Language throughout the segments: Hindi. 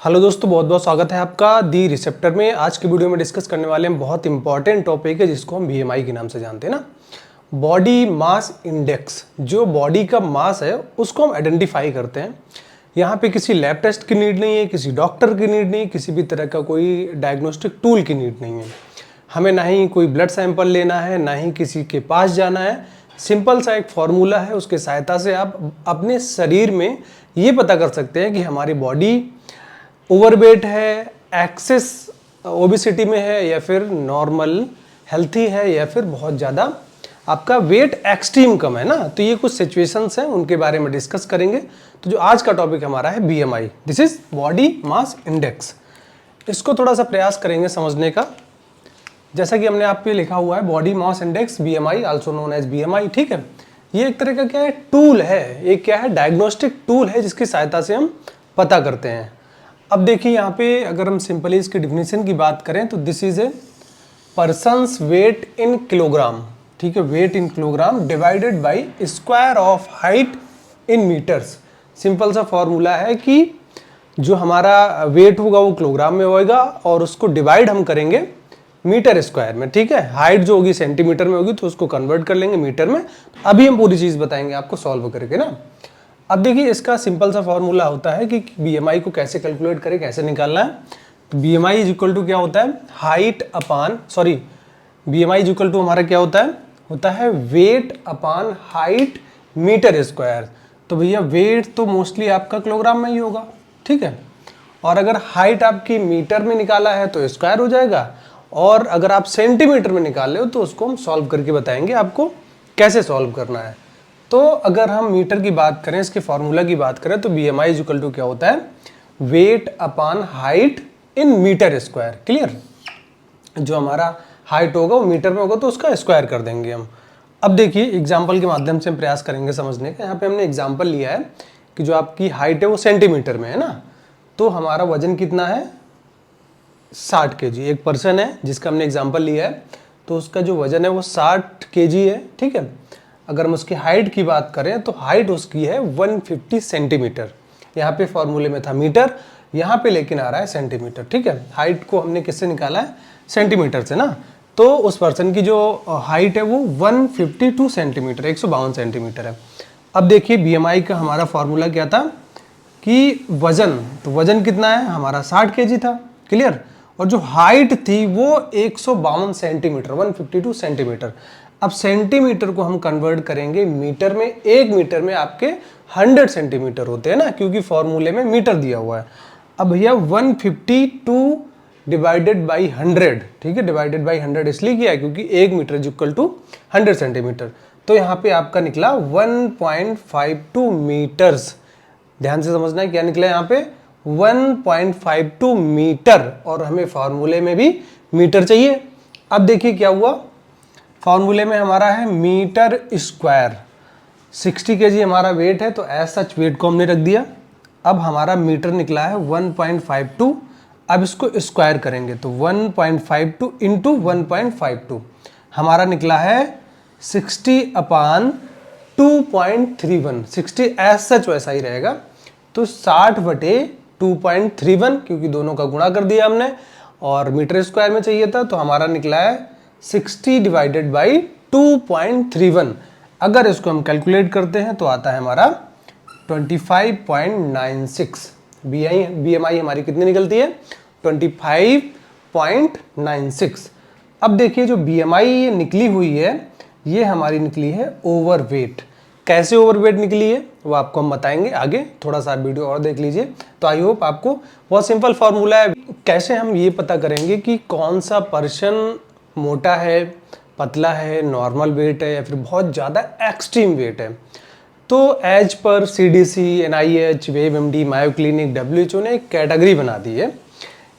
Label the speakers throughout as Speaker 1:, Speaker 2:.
Speaker 1: हेलो दोस्तों, बहुत बहुत स्वागत है आपका दी रिसेप्टर में। आज की वीडियो में डिस्कस करने वाले हैं बहुत इंपॉर्टेंट टॉपिक है जिसको हम बीएमआई के नाम से जानते हैं ना, बॉडी मास इंडेक्स। जो बॉडी का मास है उसको हम आइडेंटिफाई करते हैं। यहाँ पे किसी लैब टेस्ट की नीड नहीं है, किसी डॉक्टर की नीड नहीं है, किसी भी तरह का कोई डायग्नोस्टिक टूल की नीड नहीं है। हमें ना ही कोई ब्लड सैंपल लेना है, ना ही किसी के पास जाना है। सिंपल सा एक फॉर्मूला है, उसके सहायता से आप अपने शरीर में ये पता कर सकते हैं कि हमारी बॉडी ओवरवेट है, एक्सेस ओबेसिटी में है, या फिर नॉर्मल हेल्थी है, या फिर बहुत ज़्यादा आपका वेट एक्सट्रीम कम है ना। तो ये कुछ सिचुएशंस हैं, उनके बारे में डिस्कस करेंगे। तो जो आज का टॉपिक हमारा है BMI, this is body mass index. इसको थोड़ा सा प्रयास करेंगे समझने का। जैसा कि हमने आप पे लिखा हुआ है body mass index BMI, also known as BMI, ठीक है। ये एक तरह का क्या है, टूल है। ये क्या है, डायग्नोस्टिक टूल है जिसकी सहायता से हम पता करते हैं। अब देखिए यहाँ पे अगर हम सिंपली इसकी डिफिनीशन की बात करें तो this is a person's weight in kilogram, ठीक है, weight in kilogram divided by square of height in metres. Simple सा फॉर्मूला है कि जो हमारा वेट होगा वो किलोग्राम में होगा और उसको डिवाइड हम करेंगे मीटर स्क्वायर में, ठीक है। हाइट जो होगी सेंटीमीटर में होगी तो उसको कन्वर्ट कर लेंगे मीटर में। अभी हम पूरी चीज़ बताएंगे आपको सॉल्व करके ना। अब देखिए इसका सिंपल सा फॉर्मूला होता है कि बीएमआई को कैसे कैलकुलेट करें, कैसे निकालना है। तो बीएमआई इज इक्वल टू क्या होता है, बीएमआई इज इक्वल टू हमारा क्या होता है weight upon height metre square. तो भैया वेट तो मोस्टली आपका किलोग्राम में ही होगा, ठीक है। और अगर हाइट आपकी मीटर में निकाला है तो स्क्वायर हो जाएगा, और अगर आप सेंटीमीटर में निकाल रहे हो तो उसको हम सॉल्व करके बताएंगे आपको कैसे सॉल्व करना है। तो अगर हम मीटर की बात करें, इसके फॉर्मूला की बात करें तो बीएमआई इज इक्वल टू क्या होता है, weight upon height in metre square. Clear, जो हमारा हाइट होगा वो मीटर में होगा तो उसका स्क्वायर कर देंगे हम। अब देखिए एग्जाम्पल के माध्यम से हम प्रयास करेंगे समझने का। यहाँ पे हमने एग्जाम्पल लिया है कि जो आपकी हाइट है वो सेंटीमीटर में है ना, तो हमारा वजन कितना है 60 kg। एक पर्सन है जिसका हमने एग्जाम्पल लिया है तो उसका जो वजन है वो 60 kg है, ठीक है। अगर हम उसकी हाइट की बात करें तो हाइट उसकी है 150 सेंटीमीटर। यहाँ पे फॉर्मूले में था मीटर, यहाँ पे लेकिन आ रहा है सेंटीमीटर, ठीक है। हाइट को हमने किससे निकाला है, सेंटीमीटर से ना। तो उस पर्सन की जो हाइट है वो 152 सेंटीमीटर, 152 सेंटीमीटर है। अब देखिए बीएमआई का हमारा फॉर्मूला क्या था कि वजन, तो वजन कितना है हमारा 60 kg था, क्लियर। और जो हाइट थी वो 152 सेंटीमीटर, 152 सेंटीमीटर। अब सेंटीमीटर को हम कन्वर्ट करेंगे मीटर में। एक मीटर में आपके 100 सेंटीमीटर होते हैं ना, क्योंकि फॉर्मूले में मीटर दिया हुआ है। अब भैया 152 डिवाइडेड बाई 100, ठीक है, डिवाइडेड बाई 100 इसलिए किया है क्योंकि एक metre is equal to 100 centimetre. तो यहाँ पे आपका निकला 1.52 मीटर्स। ध्यान से समझना है क्या निकला यहाँ पे, 1.52 मीटर, और हमें फॉर्मूले में भी मीटर चाहिए। अब देखिए क्या हुआ, फॉर्मूले में हमारा है मीटर स्क्वायर। 60 kg हमारा वेट है तो एज सच वेट को हमने रख दिया। अब हमारा मीटर निकला है 1.52। अब इसको स्क्वायर करेंगे तो 1.52 इंटू 1.52 हमारा निकला है 60 अपान 2.31। 60 एज सच वैसा ही रहेगा, तो 60 बटे 2.31, क्योंकि दोनों का गुणा कर दिया हमने और मीटर स्क्वायर में चाहिए था, तो हमारा निकला है 60 डिवाइडेड बाई 2.31। अगर इसको हम कैलकुलेट करते हैं तो आता है हमारा 25.96। बीएमआई हमारी कितनी निकलती है, 25.96। अब देखिए जो बीएमआई ये निकली हुई है ये हमारी निकली है ओवरवेट। कैसे ओवरवेट निकली है वो आपको हम बताएंगे आगे, थोड़ा सा वीडियो और देख लीजिए। तो आई होप आपको, बहुत सिंपल फॉर्मूला है। कैसे हम ये पता करेंगे कि कौन सा पर्सन मोटा है, पतला है, नॉर्मल वेट है, या फिर बहुत ज़्यादा एक्सट्रीम वेट है। तो as per CDC, NIH, WebMD, Mayo Clinic, WHO ने एक कैटेगरी बना दी है,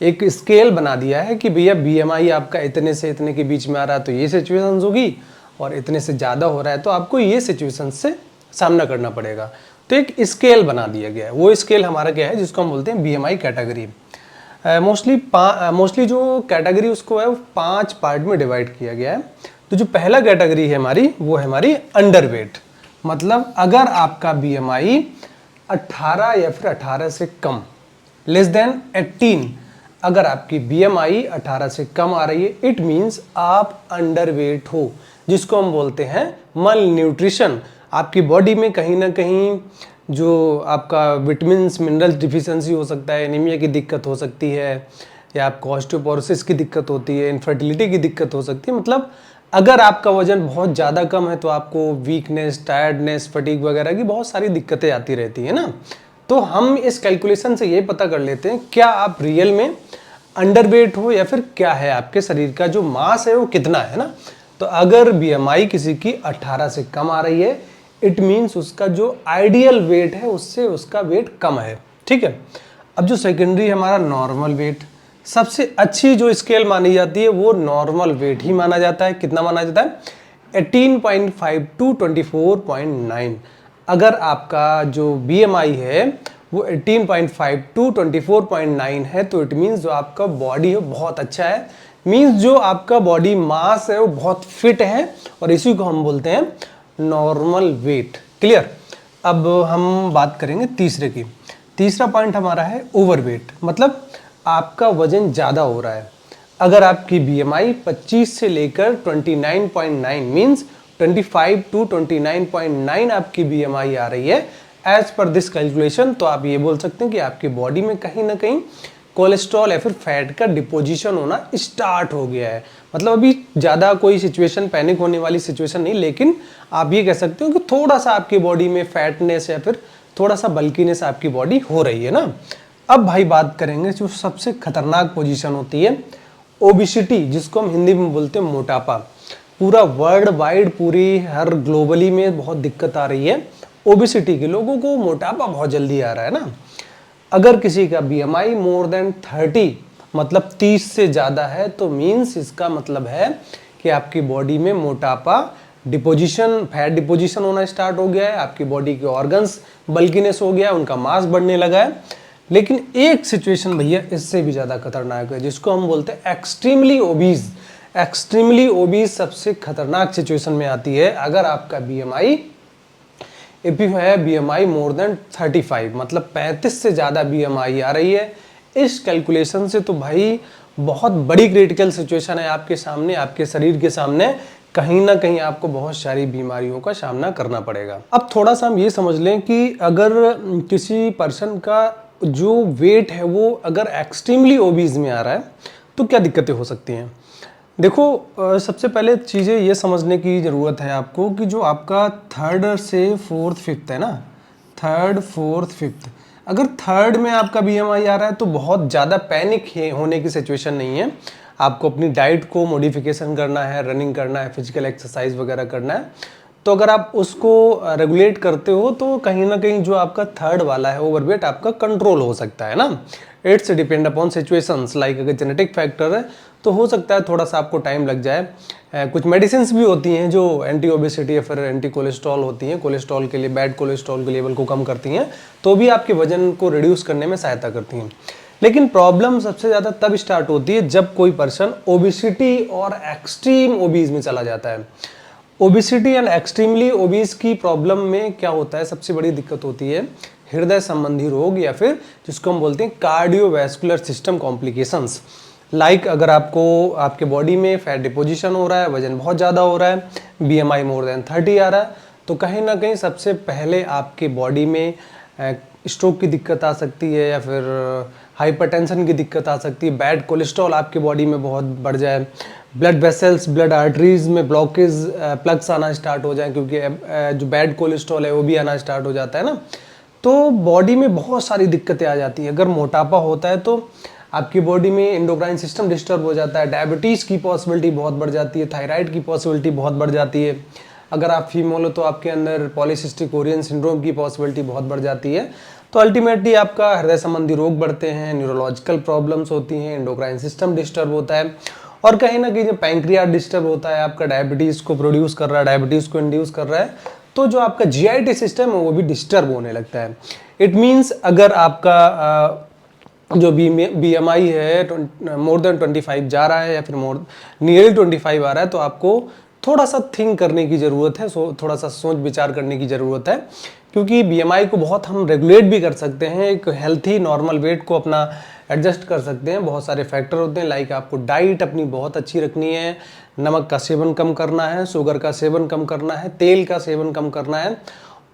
Speaker 1: एक स्केल बना दिया है कि भैया BMI आपका इतने से इतने के बीच में आ रहा है तो ये सिचुएशंस होगी, और इतने से ज़्यादा हो रहा है तो आपको ये सिचुएशंस से सामना करना पड़ेगा। तो एक स्केल बना दिया गया है। वो स्केल हमारा क्या है जिसको हम बोलते हैं BMI कैटेगरी। मोस्टली जो कैटेगरी उसको है वो 5 पार्ट में डिवाइड किया गया है। तो जो पहला कैटेगरी है हमारी वो है हमारी अंडरवेट। मतलब अगर आपका BMI 18 या फिर 18 से कम, लेस देन 18, अगर आपकी BMI 18 से कम आ रही है, इट मीन्स आप अंडरवेट हो, जिसको हम बोलते हैं मल न्यूट्रिशन। आपकी बॉडी में कहीं ना कहीं जो आपका विटामिन्स मिनरल्स डिफिशियंसी हो सकता है, एनीमिया की दिक्कत हो सकती है, या आपको ऑस्टियोपोरोसिस की दिक्कत होती है, इनफर्टिलिटी की दिक्कत हो सकती है। मतलब अगर आपका वजन बहुत ज़्यादा कम है तो आपको वीकनेस, टायर्डनेस, फटीग वगैरह की बहुत सारी दिक्कतें आती रहती है ना। तो हम इस कैलकुलेशन से ये पता कर लेते हैं क्या आप रियल में अंडरवेट हो या फिर क्या है आपके शरीर का जो मास है वो कितना है ना। तो अगर BMI किसी की 18 से कम आ रही है, इट मीन्स उसका जो आइडियल वेट है उससे उसका वेट कम है, ठीक है। अब जो सेकेंडरी हमारा नॉर्मल वेट, सबसे अच्छी जो स्केल मानी जाती है वो नॉर्मल वेट ही माना जाता है। कितना माना जाता है? 18.5 टू 24.9। अगर आपका जो BMI है वो 18.5 टू 24.9 है तो इट मीन्स जो आपका बॉडी है बहुत अच्छा है, मीन्स जो आपका बॉडी मास है वो बहुत फिट है, और इसी को हम बोलते हैं नॉर्मल वेट। क्लियर। अब हम बात करेंगे तीसरे की। तीसरा पॉइंट हमारा है ओवरवेट, मतलब आपका वजन ज़्यादा हो रहा है। अगर आपकी BMI 25 से लेकर 29.9 मीन्स 25 टू 29.9 आपकी BMI आ रही है एज पर दिस कैलकुलेशन, तो आप ये बोल सकते हैं कि आपकी बॉडी में कहीं ना कहीं कोलेस्ट्रॉल या फिर फैट का डिपोजिशन होना स्टार्ट हो गया है। मतलब अभी ज़्यादा कोई सिचुएशन पैनिक होने वाली सिचुएशन नहीं, लेकिन आप ये कह सकते हो कि थोड़ा सा आपकी बॉडी में फैटनेस या फिर थोड़ा सा बल्कीनेस आपकी बॉडी हो रही है ना। अब भाई बात करेंगे जो सबसे खतरनाक पोजीशन होती है ओबिसिटी, जिसको हम हिंदी में बोलते हैं मोटापा। पूरा वर्ल्ड वाइड, पूरी हर ग्लोबली में बहुत दिक्कत आ रही है ओबिसिटी की, लोगों को मोटापा बहुत जल्दी आ रहा है ना। अगर किसी का BMI मोर देन 30 मतलब 30 से ज़्यादा है तो मीन्स इसका मतलब है कि आपकी बॉडी में मोटापा डिपोजिशन, फैट डिपोजिशन होना स्टार्ट हो गया है, आपकी बॉडी के ऑर्गन्स बल्कीनेस हो गया है, उनका मास बढ़ने लगा है। लेकिन एक सिचुएशन भैया इससे भी ज़्यादा खतरनाक है, जिसको हम बोलते हैं एक्सट्रीमली ओबीज। एक्सट्रीमली ओबीज सबसे खतरनाक सिचुएशन में आती है अगर आपका BMI इफ यू है BMI मोर देन 35, मतलब 35 से ज़्यादा BMI आ रही है। इस कैलकुलेशन से तो भाई बहुत बड़ी क्रिटिकल सिचुएशन है आपके सामने, आपके शरीर के सामने। कहीं ना कहीं आपको बहुत सारी बीमारियों का सामना करना पड़ेगा। अब थोड़ा सा हम ये समझ लें कि अगर किसी पर्सन का जो वेट है वो अगर एक्सट्रीमली ओबीज में आ रहा है तो क्या दिक्कतें हो सकती हैं। देखो सबसे पहले चीज़ें ये समझने की ज़रूरत है आपको कि जो आपका थर्ड से फोर्थ फिफ्थ है ना, थर्ड फोर्थ फिफ्थ, अगर थर्ड में आपका BMI आ रहा है तो बहुत ज़्यादा पैनिक होने की सिचुएशन नहीं है। आपको अपनी डाइट को मॉडिफिकेशन करना है, रनिंग करना है, फिजिकल एक्सरसाइज वगैरह करना है। तो अगर आप उसको रेगुलेट करते हो तो कहीं ना कहीं जो आपका थर्ड वाला है ओवरवेट आपका कंट्रोल हो सकता है ना। It's depend upon situations, like अगर जेनेटिक फैक्टर है तो हो सकता है थोड़ा सा आपको टाइम लग जाए। कुछ मेडिसिन भी होती हैं जो एंटी ओबेसिटी या फिर एंटी कोलेस्ट्रॉल होती हैं, कोलेस्ट्रॉल के लिए, बैड कोलेस्ट्रॉल के लेवल को कम करती हैं, तो भी आपके वजन को रिड्यूस करने में सहायता करती हैं। लेकिन प्रॉब्लम सबसे ज़्यादा तब स्टार्ट होती है जब कोई पर्सन ओबेसिटी और एक्सट्रीम ओबीज में चला जाता है। ओबेसिटी एंड एक्सट्रीमली ओबीज की प्रॉब्लम में क्या होता है, सबसे बड़ी दिक्कत होती है हृदय संबंधी रोग या फिर जिसको हम बोलते हैं कार्डियोवैस्कुलर सिस्टम कॉम्प्लिकेशंस। लाइक अगर आपको आपके बॉडी में फैट डिपोजिशन हो रहा है, वजन बहुत ज़्यादा हो रहा है, BMI मोर देन 30 आ रहा है, तो कहीं ना कहीं सबसे पहले आपके बॉडी में स्ट्रोक की दिक्कत आ सकती है या फिर हाइपरटेंशन की दिक्कत आ सकती है, बैड कोलेस्ट्रॉल आपके बॉडी में बहुत बढ़ जाए, ब्लड वेसल्स, ब्लड आर्टरीज में ब्लॉकेज, प्लग्स आना स्टार्ट हो जाए, क्योंकि जो बैड कोलेस्ट्रॉल है वो भी आना स्टार्ट हो जाता है ना। तो बॉडी में बहुत सारी दिक्कतें आ जाती है। अगर मोटापा होता है तो आपकी बॉडी में एंडोक्राइन सिस्टम डिस्टर्ब हो जाता है, डायबिटीज़ की पॉसिबिलिटी बहुत बढ़ जाती है, थायराइड की पॉसिबिलिटी बहुत बढ़ जाती है। अगर आप फीमेल हो तो आपके अंदर पॉलीसिस्टिक ओरियन सिंड्रोम की पॉसिबिलिटी बहुत बढ़ जाती है। तो अल्टीमेटली आपका हृदय संबंधी रोग बढ़ते हैं, न्यूरोलॉजिकल प्रॉब्लम्स होती हैं, एंडोक्राइन सिस्टम डिस्टर्ब होता है, और कहीं ना कहीं जब पैंक्रियाज डिस्टर्ब होता है, आपका डायबिटीज़ को प्रोड्यूस कर रहा है, डायबिटीज़ को इंड्यूस कर रहा है, तो जो आपका GIT सिस्टम है वो भी डिस्टर्ब होने लगता है। इट मीन्स अगर आपका जो BMI है मोर देन 25 जा रहा है या फिर नियरली 25 आ रहा है, तो आपको थोड़ा सा थिंक करने की ज़रूरत है, थोड़ा सा सोच विचार करने की ज़रूरत है क्योंकि BMI को बहुत हम रेगुलेट भी कर सकते हैं, एक हेल्थी नॉर्मल वेट को अपना एडजस्ट कर सकते हैं। बहुत सारे फैक्टर होते हैं, लाइक आपको डाइट अपनी बहुत अच्छी रखनी है, नमक का सेवन कम करना है, शुगर का सेवन कम करना है, तेल का सेवन कम करना है,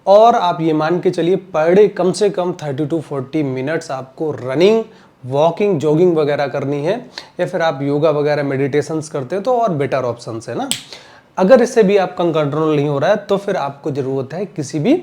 Speaker 1: और आप ये मान के चलिए पर डे कम से कम 30 to 40 मिनट्स आपको रनिंग, वॉकिंग, जॉगिंग वगैरह करनी है, या फिर आप योगा वगैरह मेडिटेशंस करते हैं तो और बेटर ऑप्शन है ना। अगर इससे भी आपका कंट्रोल नहीं हो रहा है तो फिर आपको ज़रूरत है किसी भी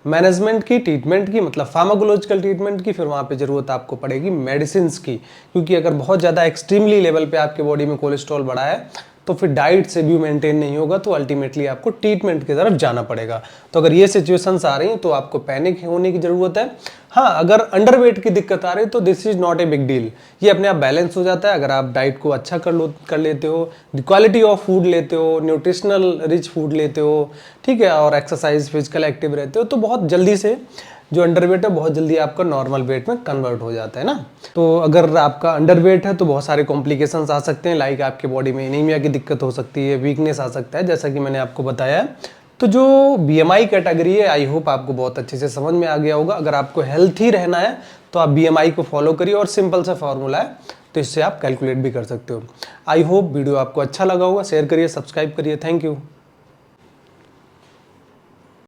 Speaker 1: मैनेजमेंट की, ट्रीटमेंट की, मतलब फार्माकोलॉजिकल ट्रीटमेंट की। फिर वहाँ पे ज़रूरत आपको पड़ेगी मेडिसिन की, क्योंकि अगर बहुत ज़्यादा एक्सट्रीमली लेवल पे आपके बॉडी में कोलेस्ट्रॉल बढ़ा है तो फिर डाइट से भी मेंटेन नहीं होगा, तो अल्टीमेटली आपको ट्रीटमेंट की तरफ जाना पड़ेगा। तो अगर ये सिचुएशंस आ रही हैं तो आपको पैनिक होने की ज़रूरत है। हाँ, अगर अंडरवेट की दिक्कत आ रही है तो this is not a big deal, ये अपने आप बैलेंस हो जाता है अगर आप डाइट को अच्छा कर लेते हो, क्वालिटी ऑफ फूड लेते हो, न्यूट्रिशनल रिच फूड लेते हो, ठीक है, और एक्सरसाइज, फिजिकल एक्टिव रहते हो, तो बहुत जल्दी से जो अंडरवेट है बहुत जल्दी आपका नॉर्मल वेट में कन्वर्ट हो जाता है ना। तो अगर आपका अंडरवेट है तो बहुत सारे कॉम्प्लिकेशंस आ सकते हैं, लाइक आपके बॉडी में एनीमिया की दिक्कत हो सकती है, वीकनेस आ सकता है, जैसा कि मैंने आपको बताया है। तो जो BMI कैटेगरी है, आई होप आपको बहुत अच्छे से समझ में आ गया होगा। अगर आपको हेल्थी रहना है तो आप BMI को फॉलो करिए, और सिंपल सा फॉर्मूला है, तो इससे आप कैलकुलेट भी कर सकते हो। आई होप वीडियो आपको अच्छा लगा होगा, शेयर करिए, सब्सक्राइब करिए। Thank you.